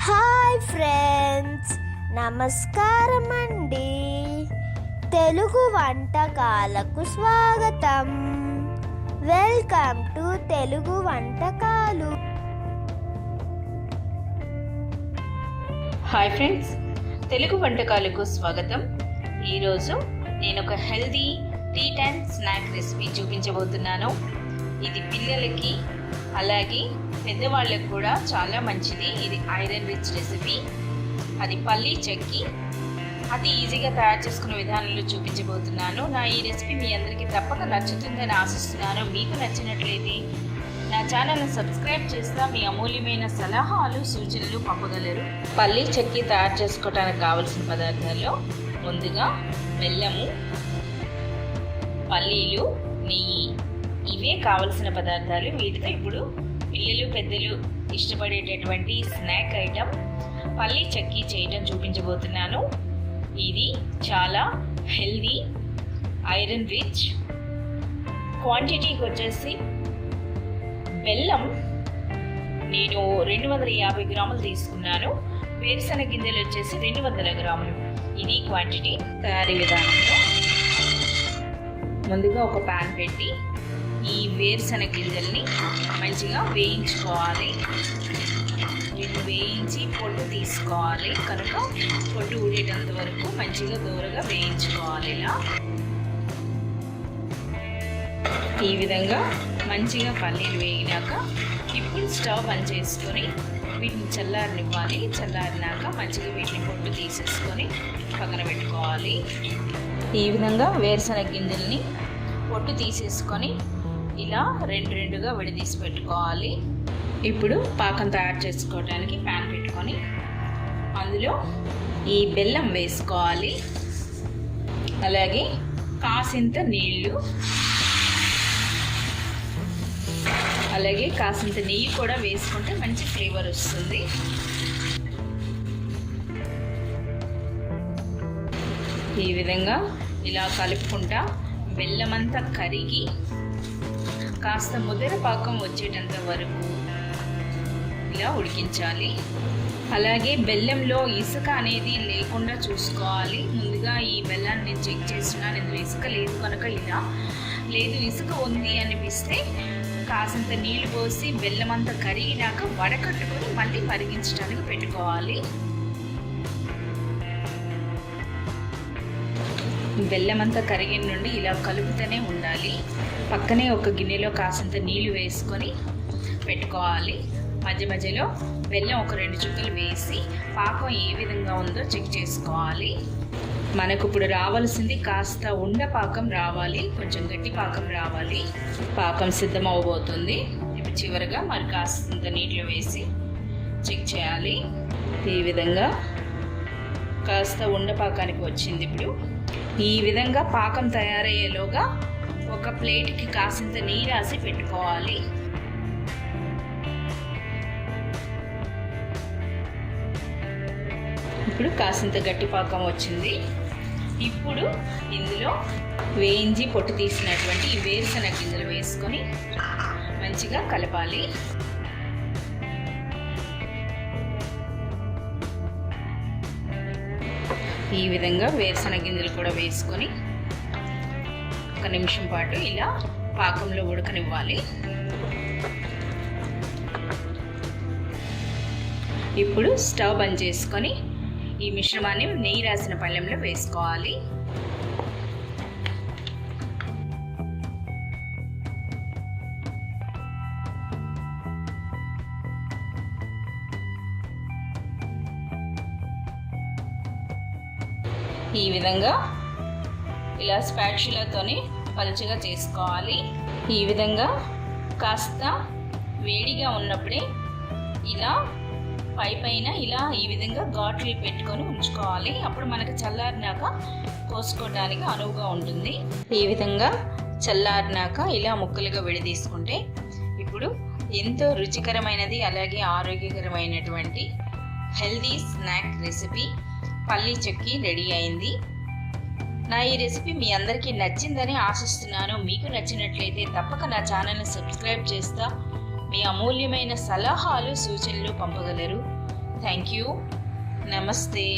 Hi friends, నమస్కారం అండి. తెలుగు వంటకాలకు స్వాగతం. వెల్కమ్ టు తెలుగు వంటకాలు. హాయ్ ఫ్రెండ్స్, తెలుగు వంటకాలకు స్వాగతం. ఈరోజు నేను ఒక healthy tea time snack recipe చూపించబోతున్నాను. ఇది పిల్లలకి అలాగే పెద్దవాళ్ళకి కూడా చాలా మంచిది. ఇది ఐరన్ రిచ్ రెసిపీ. అది పల్లీ చెక్కి అతి ఈజీగా తయారు చేసుకునే విధానంలో చూపించబోతున్నాను. నా ఈ రెసిపీ మీ అందరికీ తప్పక నచ్చుతుందని ఆశిస్తున్నాను. మీకు నచ్చినట్లయితే నా ఛానల్ని సబ్స్క్రైబ్ చేస్తా మీ అమూల్యమైన సలహాలు సూచనలు పంపగలరు. పల్లీ చెక్కి తయారు చేసుకోవడానికి కావలసిన పదార్థాల్లో ముందుగా బెల్లము, పల్లీలు, నెయ్యి, ఇవే కావలసిన పదార్థాలు. వీటితో ఇప్పుడు పిల్లలు పెద్దలు ఇష్టపడేటటువంటి స్నాక్ ఐటమ్ పల్లీ చెక్కి చేయడం చూపించబోతున్నాను. ఇది చాలా హెల్దీ, ఐరన్ రిచ్. క్వాంటిటీకి వచ్చేసి బెల్లం నేను 250 గ్రాములు తీసుకున్నాను. వేరుశనగ గింజలు వచ్చేసి 200 గ్రాములు. ఇది క్వాంటిటీ. తయారీ విధానంలో ముందుగా ఒక ప్యాన్ పెట్టి ఈ వేరుశనగ గింజల్ని మంచిగా వేయించుకోవాలి. వీటిని వేయించి పొట్టు తీసుకోవాలి. కనుక పొట్టు ఊడేటంత వరకు మంచిగా దూరగా వేయించుకోవాలి. ఇలా ఈ విధంగా మంచిగా పల్లీలు వేగినాక ఇప్పుడు స్టవ్ ఆన్ చేసుకొని వీటిని చల్లారనివ్వాలి. చల్లారినాక మంచిగా వీటిని పొట్టు తీసేసుకొని పక్కన పెట్టుకోవాలి. ఈ విధంగా వేరుశనగ గింజల్ని పొట్టు తీసేసుకొని ఇలా రెండుగా విడదీసి పెట్టుకోవాలి. ఇప్పుడు పాకం తయారు చేసుకోవడానికి ప్యాన్ పెట్టుకొని అందులో ఈ బెల్లం వేసుకోవాలి. అలాగే కాసింత నీళ్ళు, అలాగే కాసింత నెయ్యి కూడా వేసుకుంటే మంచి ఫ్లేవర్ వస్తుంది. ఈ విధంగా ఇలా కలుపుకుంటా బెల్లం అంతా కరిగి కాస్త ముద్దర పాకం వచ్చేటంత వరకు ఇలా ఉడికించాలి. అలాగే బెల్లంలో ఇసుక అనేది లేకుండా చూసుకోవాలి. ముందుగా ఈ బెల్లాన్ని నేను చెక్ చేస్తున్నాను. ఇందులో ఇసుక లేదు కనుక ఇలా లేదు. ఇసుక ఉంది అనిపిస్తే కాసింత నీళ్లు పోసి బెల్లం అంతా కరిగినాక వడకట్టుకొని మళ్ళీ మరిగించడానికి పెట్టుకోవాలి. బెల్లం అంతా కరిగిన నుండి ఇలా కలుపుతూనే ఉండాలి. పక్కనే ఒక గిన్నెలో కాసింత నీళ్లు వేసుకొని పెట్టుకోవాలి. మధ్య మధ్యలో బెల్లం ఒక 2 చుక్కలు వేసి పాకం ఏ విధంగా ఉందో చెక్ చేసుకోవాలి. మనకు ఇప్పుడు రావాల్సింది కాస్త ఉండ పాకం రావాలి, కొంచెం గట్టి పాకం రావాలి. పాకం సిద్ధం అవబోతుంది. ఇప్పుడు చివరిగా మరి కాస్తంత నీళ్ళు వేసి చెక్ చేయాలి. ఈ విధంగా కాస్త ఉండ పాకానికి వచ్చింది. ఇప్పుడు ఈ విధంగా పాకం తయారయ్యేలోగా ఒక ప్లేట్కి కాసింత నీరు రాసి పెట్టుకోవాలి. ఇప్పుడు కాసింత గట్టి పాకం వచ్చింది. ఇప్పుడు ఇందులో వేయించి పొట్టు తీసినటువంటి ఈ వేరుశనగ గింజలు వేసుకొని మంచిగా కలపాలి. ఈ విధంగా వేరుశనగ గింజలు కూడా వేసుకొని 1 నిమిషం పాటు ఇలా పాకంలో ఉడకనివ్వాలి. ఇప్పుడు స్టవ్ బంద్ చేసుకొని ఈ మిశ్రమాన్ని నెయ్యి రాసిన పళ్ళెంలో వేసుకోవాలి. ఈ విధంగా ఇలా స్పాచులాతోని పలుచగా చేసుకోవాలి. ఈ విధంగా కాస్త వేడిగా ఉన్నప్పుడే ఇలా పైన ఇలా ఈ విధంగా ఘాట్లు పెట్టుకొని ఉంచుకోవాలి. అప్పుడు మనకు చల్లారినాక కోసుకోవడానికి అనువుగా ఉంటుంది. ఈ విధంగా చల్లారినాక ఇలా ముక్కలుగా విడదీసుకుంటే ఇప్పుడు ఎంతో రుచికరమైనది అలాగే ఆరోగ్యకరమైనటువంటి హెల్దీ స్నాక్ రెసిపీ పల్లీ చెక్కి రెడీ అయింది. నా ఈ రెసిపీ మీ అందరికీ నచ్చిందని ఆశిస్తున్నాను. మీకు నచ్చినట్లయితే తప్పక నా ఛానల్ని సబ్స్క్రైబ్ చేస్తా మీ అమూల్యమైన సలహాలు సూచనలు పంపగలరు. Thank you. నమస్తే.